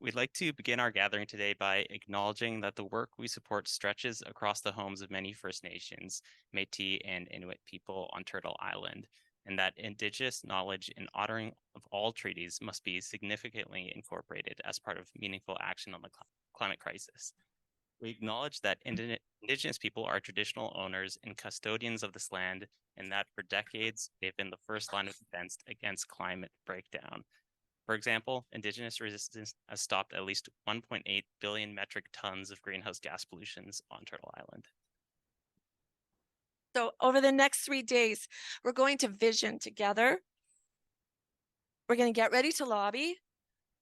We'd like to begin our gathering today by acknowledging that the work we support stretches across the homes of many First Nations, Métis, and Inuit people on Turtle Island, and that Indigenous knowledge and honoring of all treaties must be significantly incorporated as part of meaningful action on the climate crisis. We acknowledge that Indigenous people are traditional owners and custodians of this land, and that for decades they've been the first line of defense against climate breakdown. For example, Indigenous resistance has stopped at least 1.8 billion metric tons of greenhouse gas pollutions on Turtle Island. So over the next 3 days, we're going to vision together. We're going to get ready to lobby,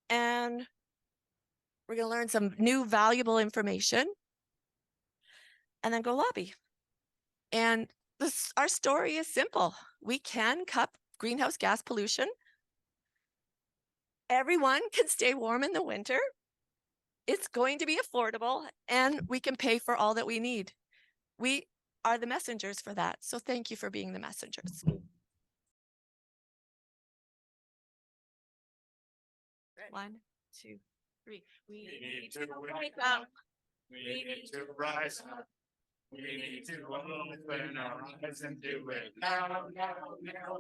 and we're going to learn some new valuable information and then go lobby. And our story is simple. We can cut greenhouse gas pollution. Everyone can stay warm in the winter. It's going to be affordable, and we can pay for all that we need. We are the messengers for that. So thank you for being the messengers. One, two, three. We need to wake up. We need to rise up. We need to open our eyes and do it now.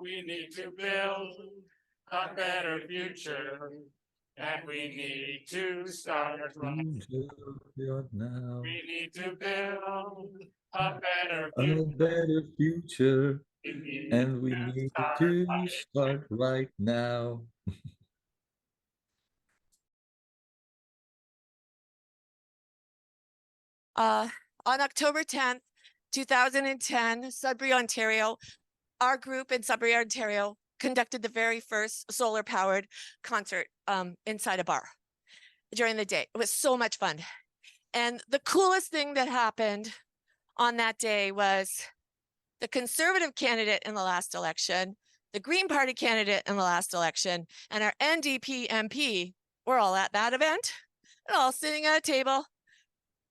We need to build a better future. And we need to start right now. We need to build a better future. And we need to start right now. On October 10th, 2010, Sudbury, Ontario, our group in Sudbury, Ontario, conducted the very first solar-powered concert inside a bar during the day. It was so much fun. And the coolest thing that happened on that day was the Conservative candidate in the last election, the Green Party candidate in the last election, and our NDP MP were all at that event and all sitting at a table,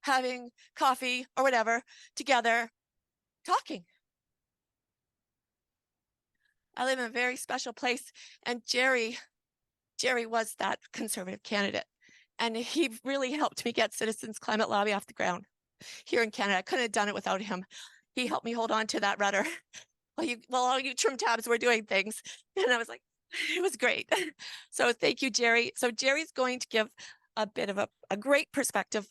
having coffee or whatever together, talking. I live in a very special place, and Jerry was that Conservative candidate, and he really helped me get Citizens Climate Lobby off the ground here in Canada. I couldn't have done it without him. He helped me hold on to that rudder while all you trim tabs were doing things, and I was like, it was great. So thank you, Jerry. So Jerry's going to give a bit of a great perspective.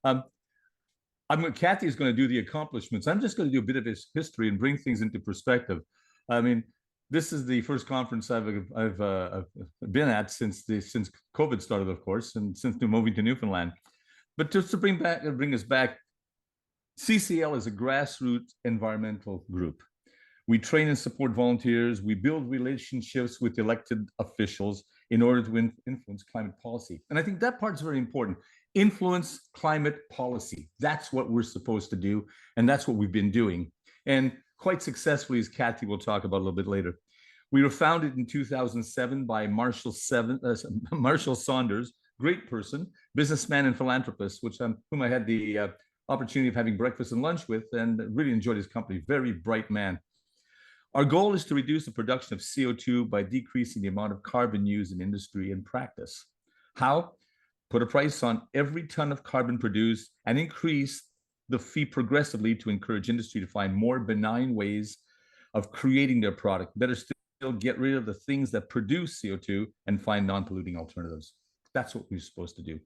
Kathy's going to do the accomplishments. I'm just going to do a bit of his history and bring things into perspective. I mean, this is the first conference I've been at since COVID started, of course, and since moving to Newfoundland. But just to bring us back, CCL is a grassroots environmental group. We train and support volunteers. We build relationships with elected officials in order to influence climate policy. And I think that part's very important. Influence climate policy. That's what we're supposed to do. And that's what we've been doing. And quite successfully, as Kathy will talk about a little bit later. We were founded in 2007 by Marshall Saunders, great person, businessman and philanthropist, whom I had the opportunity of having breakfast and lunch with, and really enjoyed his company. Very bright man. Our goal is to reduce the production of CO2 by decreasing the amount of carbon used in industry and practice. How? Put a price on every ton of carbon produced and increase the fee progressively to encourage industry to find more benign ways of creating their product. Better still, get rid of the things that produce CO2 and find non-polluting alternatives. That's what we're supposed to do.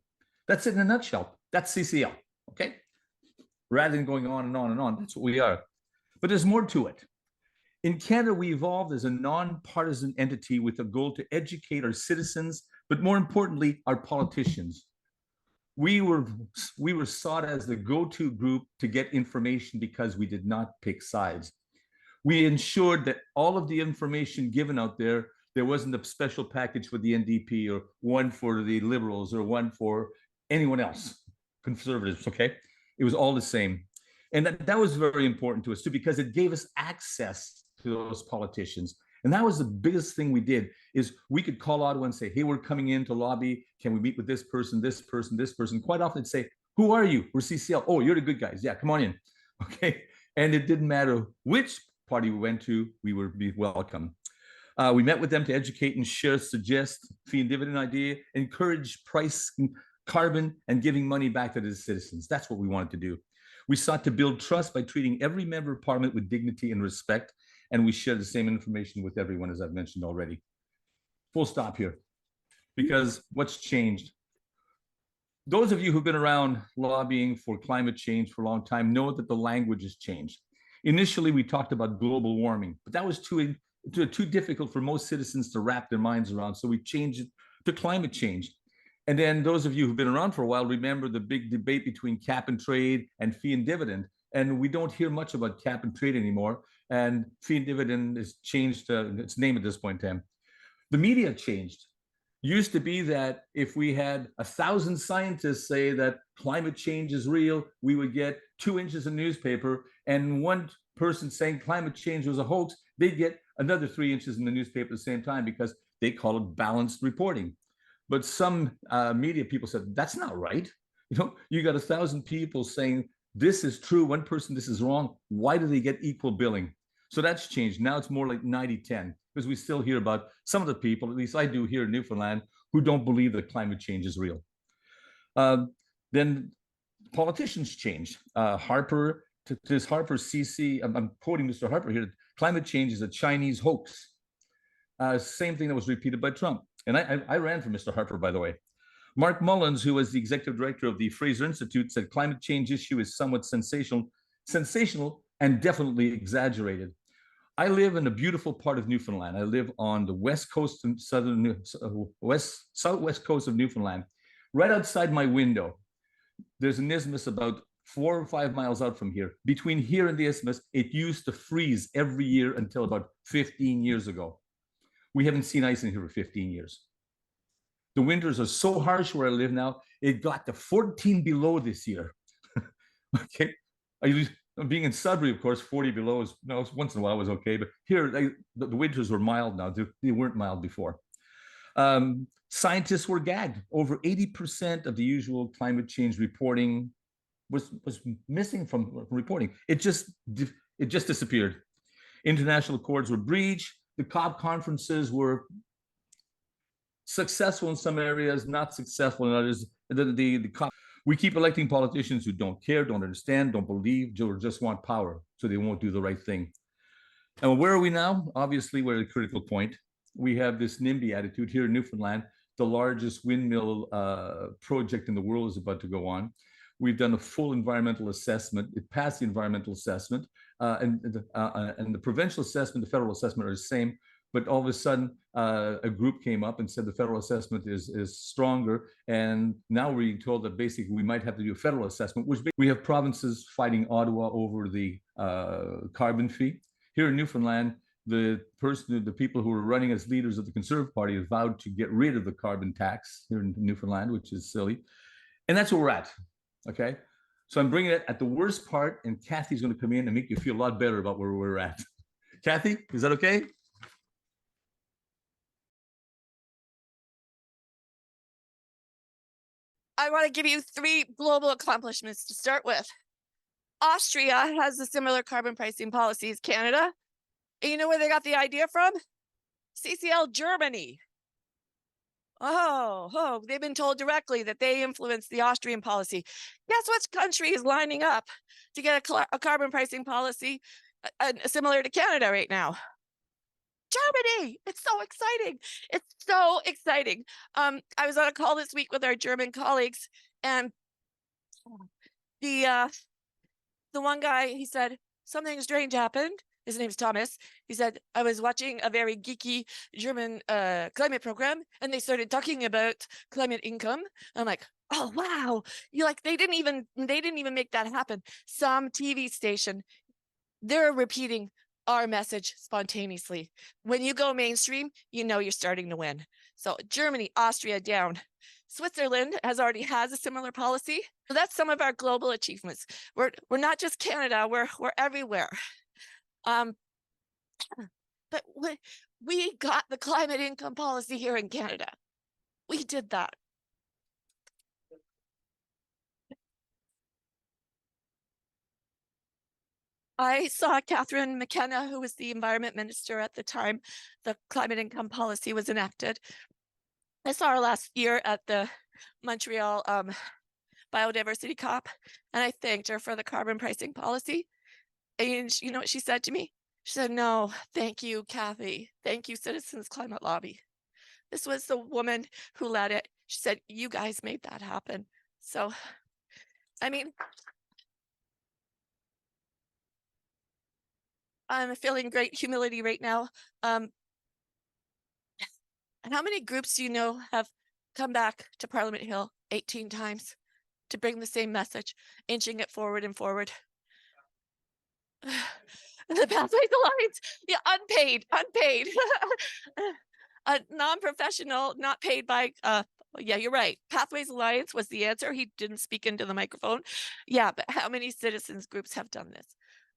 That's it in a nutshell. That's CCL, okay? Rather than going on and on and on, that's what we are. But there's more to it. In Canada, we evolved as a non-partisan entity with a goal to educate our citizens, but more importantly, our politicians. We were sought as the go-to group to get information because we did not pick sides. We ensured that all of the information given out there wasn't a special package for the NDP or one for the Liberals or one for anyone else, Conservatives, okay? It was all the same. And that was very important to us too, because it gave us access to those politicians. And that was the biggest thing we did, is we could call Ottawa and say, hey, we're coming in to lobby. Can we meet with this person, this person, this person? Quite often they'd say, who are you? We're CCL. Oh, you're the good guys. Yeah, come on in. Okay. And it didn't matter which party we went to, we would be welcome. We met with them to educate and share, suggest fee and dividend idea, encourage price carbon and giving money back to the citizens. That's what we wanted to do. We sought to build trust by treating every member of parliament with dignity and respect, and we share the same information with everyone, as I've mentioned already. Full stop here, because what's changed? Those of you who've been around lobbying for climate change for a long time know that the language has changed. Initially, we talked about global warming, but that was too difficult for most citizens to wrap their minds around, so we changed it to climate change. And then those of you who've been around for a while remember the big debate between cap and trade and fee and dividend. And we don't hear much about cap and trade anymore. And fee and dividend has changed its name at this point in time. The media changed. Used to be that if we had 1,000 scientists say that climate change is real, we would get 2 inches of newspaper, and one person saying climate change was a hoax, they'd get another 3 inches in the newspaper at the same time because they call it balanced reporting. But some media people said, that's not right. You know, you got 1,000 people saying this is true, one person, this is wrong. Why do they get equal billing? So that's changed. Now it's more like 90-10, because we still hear about some of the people, at least I do here in Newfoundland, who don't believe that climate change is real. Then politicians changed. Harper, this Harper CC, I'm quoting Mr. Harper here, climate change is a Chinese hoax. Same thing that was repeated by Trump. And I ran for Mr. Harper, by the way. Mark Mullins, who was the executive director of the Fraser Institute, said climate change issue is somewhat sensational and definitely exaggerated. I live in a beautiful part of Newfoundland. I live on the west coast and southwest coast of Newfoundland. Right outside my window, there's an isthmus about 4 or 5 miles out from here. Between here and the isthmus, it used to freeze every year until about 15 years ago. We haven't seen ice in here for 15 years. The winters are so harsh where I live now, it got to 14 below this year. Okay. Being in Sudbury, of course, 40 below is, you know, once in a while was okay, but here the winters were mild now. They weren't mild before. Scientists were gagged. Over 80% of the usual climate change reporting was missing from reporting. It just disappeared. International accords were breached. The COP conferences were successful in some areas, not successful in others. The COP. We keep electing politicians who don't care, don't understand, don't believe, or just want power, so they won't do the right thing. And where are we now? Obviously, we're at a critical point. We have this NIMBY attitude here in Newfoundland. The largest windmill project in the world is about to go on. We've done a full environmental assessment. It passed the environmental assessment, and the provincial assessment, the federal assessment are the same. But all of a sudden, a group came up and said the federal assessment is stronger. And now we're being told that basically we might have to do a federal assessment, which we have provinces fighting Ottawa over the carbon fee. Here in Newfoundland, the people who are running as leaders of the Conservative Party have vowed to get rid of the carbon tax here in Newfoundland, which is silly. And that's where we're at, okay? So I'm bringing it at the worst part, and Kathy's gonna come in and make you feel a lot better about where we're at. Kathy, is that okay? I want to give you 3 global accomplishments to start with. Austria has a similar carbon pricing policy as Canada. And you know where they got the idea from? CCL Germany. Oh, they've been told directly that they influenced the Austrian policy. Guess which country is lining up to get a carbon pricing policy similar to Canada right now? Germany. It's so exciting. It's so exciting. I was on a call this week with our German colleagues, and the one guy, he said, something strange happened. His name's Thomas. He said, I was watching a very geeky German climate program, and they started talking about climate income. I'm like, oh wow. They didn't even make that happen. Some TV station, they're repeating our message spontaneously. When you go mainstream, you know you're starting to win. So Germany, Austria down. Switzerland already has a similar policy. So that's some of our global achievements. We're not just Canada, we're everywhere. But we got the climate income policy here in Canada. We did that. I saw Catherine McKenna, who was the environment minister at the time the climate income policy was enacted. I saw her last year at the Montreal biodiversity COP, and I thanked her for the carbon pricing policy. And you know what she said to me? She said, "No, thank you, Kathy. Thank you, Citizens Climate Lobby." This was the woman who led it. She said, "You guys made that happen." So, I mean, I'm feeling great humility right now. And how many groups do you know have come back to Parliament Hill 18 times to bring the same message, inching it forward and forward? The Pathways Alliance, yeah, unpaid. A non-professional, not paid by, yeah, you're right. Pathways Alliance was the answer. He didn't speak into the microphone. Yeah, but how many citizens groups have done this?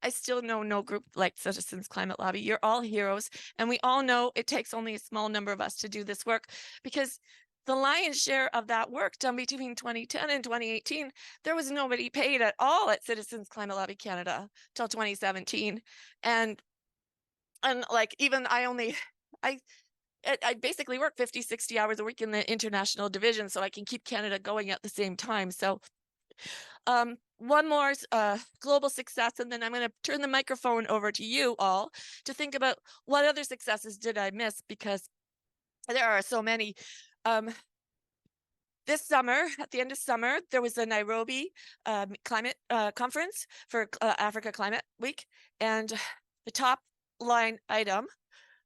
I still know no group like Citizens Climate Lobby. You're all heroes. And we all know it takes only a small number of us to do this work, because the lion's share of that work done between 2010 and 2018, there was nobody paid at all at Citizens Climate Lobby Canada till 2017. And like, even I basically work 50, 60 hours a week in the international division so I can keep Canada going at the same time. So one more global success, and then I'm going to turn the microphone over to you all to think about what other successes did I miss, because there are so many. This summer, at the end of summer, there was a Nairobi climate conference for Africa Climate Week, and the top line item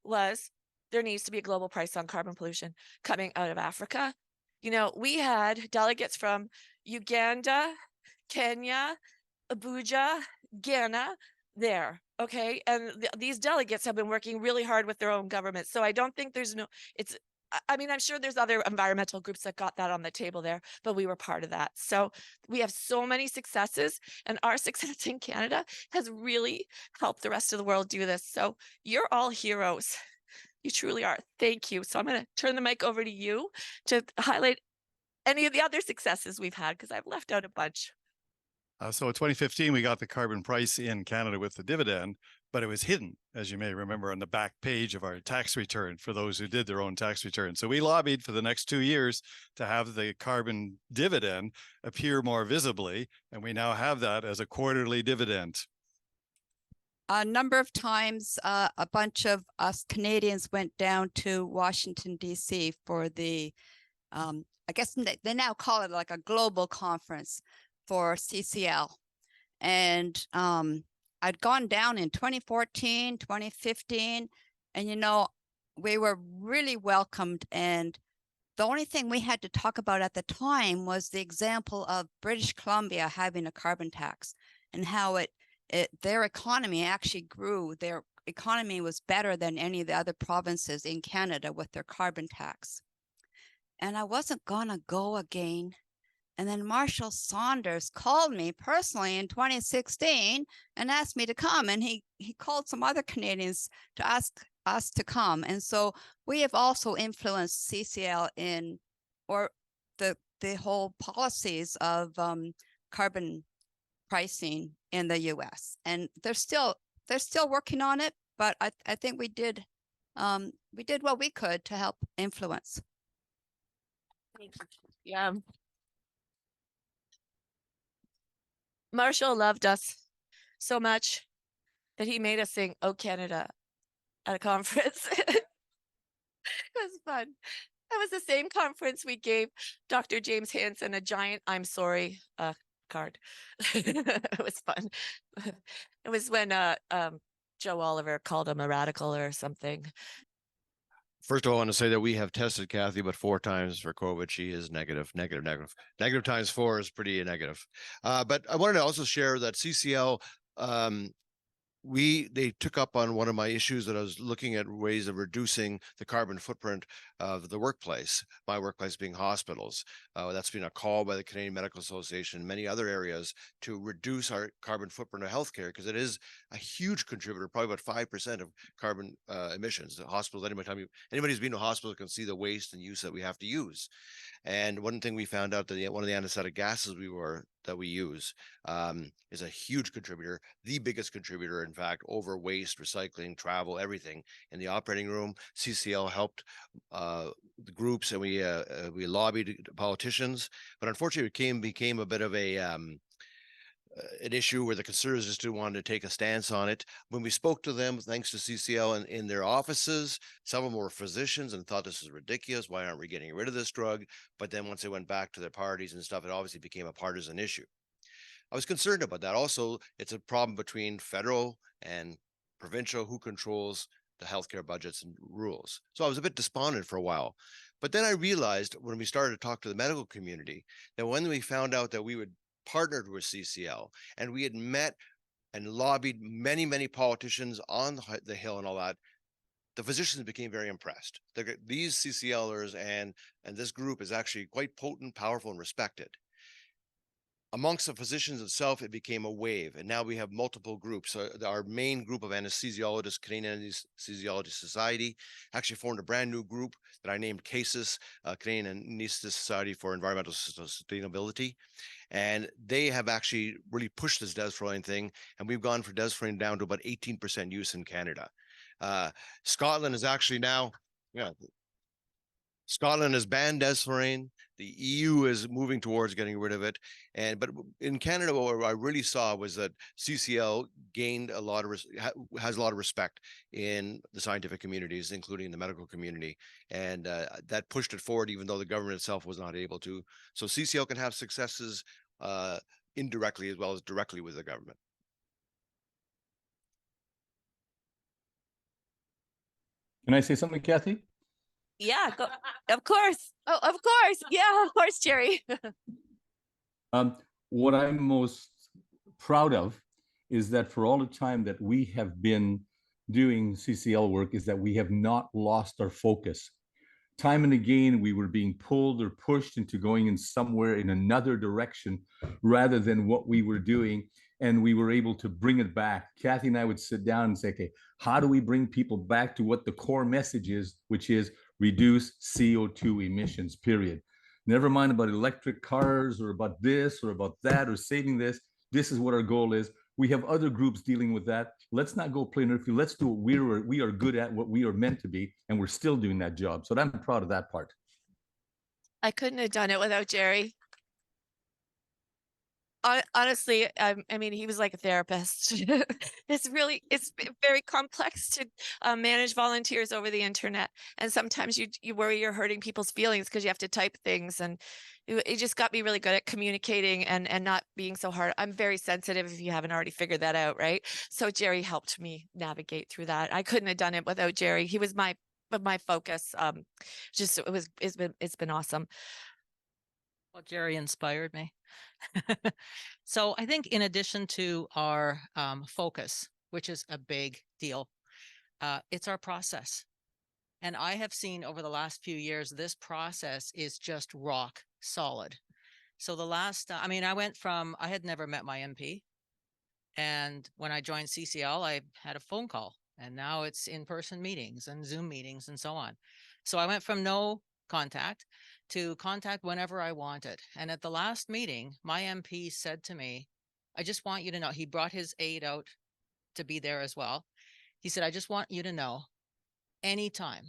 was there needs to be a global price on carbon pollution coming out of Africa. You know, we had delegates from Uganda, Kenya, Abuja, Ghana there. Okay. And these delegates have been working really hard with their own government. So I don't think I mean, I'm sure there's other environmental groups that got that on the table there, but we were part of that. So we have so many successes, and our success in Canada has really helped the rest of the world do this. So you're all heroes. You truly are. Thank you. So I'm going to turn the mic over to you to highlight any of the other successes we've had, because I've left out a bunch. So in 2015, we got the carbon price in Canada with the dividend, but it was hidden, as you may remember, on the back page of our tax return for those who did their own tax return. So we lobbied for the next 2 years to have the carbon dividend appear more visibly, and we now have that as a quarterly dividend. A number of times, a bunch of us Canadians went down to Washington, D.C. for the, I guess they now call it like a global conference for CCL. And I'd gone down in 2014, 2015, and, you know, we were really welcomed. And the only thing we had to talk about at the time was the example of British Columbia having a carbon tax, and how their economy actually grew. Their economy was better than any of the other provinces in Canada with their carbon tax. And I wasn't gonna go again. And then Marshall Saunders called me personally in 2016 and asked me to come. And he called some other Canadians to ask us to come. And so we have also influenced CCL or the whole policies of carbon pricing in the US. And they're still working on it, but I think we did what we could to help influence. Thank you. Yeah. Marshall loved us so much that he made us sing "Oh Canada" at a conference. It was fun. That was the same conference we gave Dr. James Hansen a giant "I'm sorry" card. It was fun. It was when Joe Oliver called him a radical or something. First of all, I want to say that we have tested Kathy, but 4 times for COVID. She is negative. Negative times 4 is pretty negative. But I wanted to also share that CCL, they took up on one of my issues that I was looking at ways of reducing the carbon footprint of the workplace, my workplace being hospitals. That's been a call by the Canadian Medical Association and many other areas to reduce our carbon footprint of healthcare, because it is a huge contributor, probably about 5% of carbon emissions. The hospitals, anybody who's been to a hospital can see the waste and use that we have to use. And one thing we found out that one of the anesthetic gases we were that we use is a huge contributor, the biggest contributor, in fact, over waste, recycling, travel, everything in the operating room. CCL helped the groups, and we lobbied politicians, but unfortunately it became a bit of an issue where the conservatives just didn't want to take a stance on it. When we spoke to them, thanks to CCL in their offices, some of them were physicians and thought this is ridiculous. Why aren't we getting rid of this drug? But then once they went back to their parties and stuff, it obviously became a partisan issue. I was concerned about that. Also, it's a problem between federal and provincial, who controls the healthcare budgets and rules. So I was a bit despondent for a while. But then I realized when we started to talk to the medical community that when we found out that we would partnered with CCL, and we had met and lobbied many politicians on the Hill and all that, the physicians became very impressed. These CCLers and this group is actually quite potent, powerful, and respected. Amongst the physicians itself, it became a wave, and now we have multiple groups. So our main group of anesthesiologists, Canadian Anesthesiology Society, actually formed a brand new group that I named CASES, Canadian Anesthesia Society for Environmental Sustainability. And they have actually really pushed this desflurane thing, and we've gone for desflurane down to about 18% use in Canada. Scotland is actually now, Scotland has banned desflurane. The EU is moving towards getting rid of it. But in Canada, what I really saw was that CCL gained has a lot of respect in the scientific communities, including the medical community. And that pushed it forward, even though the government itself was not able to. So CCL can have successes indirectly as well as directly with the government. Can I say something, Kathy? Yeah, of course. Oh, of course. Yeah, of course, Jerry. What I'm most proud of is that for all the time that we have been doing CCL work is that we have not lost our focus. Time and again, we were being pulled or pushed into going in somewhere in another direction rather than what we were doing. And we were able to bring it back. Kathy and I would sit down and say, okay, how do we bring people back to what the core message is, which is reduce CO2 emissions, period. Never mind about electric cars or about this or about that or saving this. This is what our goal is. We have other groups dealing with that. Let's not go play nerfy. Let's do what we are good at, what we are meant to be, and we're still doing that job. So I'm proud of that part. I couldn't have done it without Jerry. Honestly, I mean, he was like a therapist. It's very complex to manage volunteers over the internet. And sometimes you worry you're hurting people's feelings because you have to type things. And it just got me really good at communicating and not being so hard. I'm very sensitive, if you haven't already figured that out, right? So Jerry helped me navigate through that. I couldn't have done it without Jerry. He was my focus. It's been awesome. Well, Jerry inspired me. So I think in addition to our focus, which is a big deal, it's our process. And I have seen over the last few years, this process is just rock solid. So the last, I mean, I had never met my MP. And when I joined CCL, I had a phone call, and now it's in-person meetings and Zoom meetings and so on. So I went from no contact to contact whenever I wanted. And at the last meeting, my MP said to me, I just want you to know, he brought his aide out to be there as well. He said, I just want you to know, anytime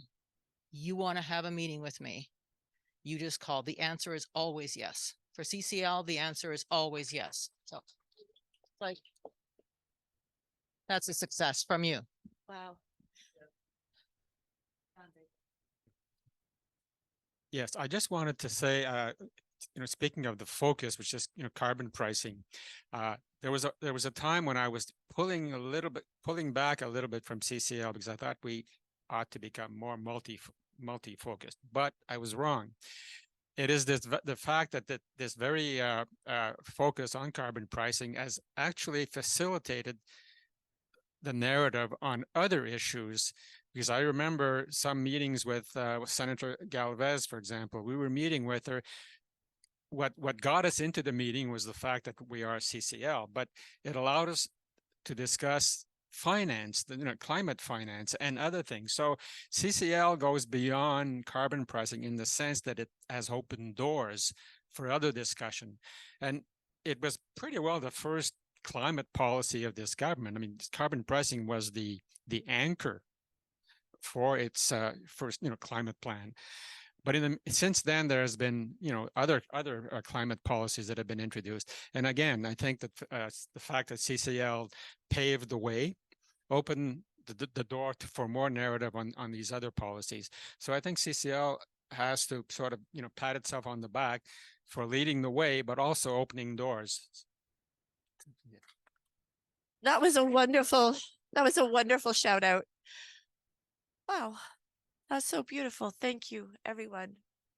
you want to have a meeting with me, you just call. The answer is always yes. For CCL, the answer is always yes. So like, that's a success from you. Wow. Yes, I just wanted to say, speaking of the focus, which is, carbon pricing, there was a time when I was pulling back a little bit from CCL because I thought we ought to become more multi-focused, but I was wrong. It is the fact that this very focus on carbon pricing has actually facilitated the narrative on other issues. Because I remember some meetings with Senator Galvez, for example. We were meeting with her. What got us into the meeting was the fact that we are CCL, but it allowed us to discuss finance, climate finance and other things. So CCL goes beyond carbon pricing in the sense that it has opened doors for other discussion. And it was pretty well the first climate policy of this government. I mean, carbon pricing was the anchor for its first, climate plan. But since then, there has been, other climate policies that have been introduced. And again, I think that the fact that CCL paved the way, opened the door for more narrative on these other policies. So I think CCL has to sort of, pat itself on the back for leading the way, but also opening doors. That was a wonderful shout out. Wow. That's so beautiful. Thank you, everyone.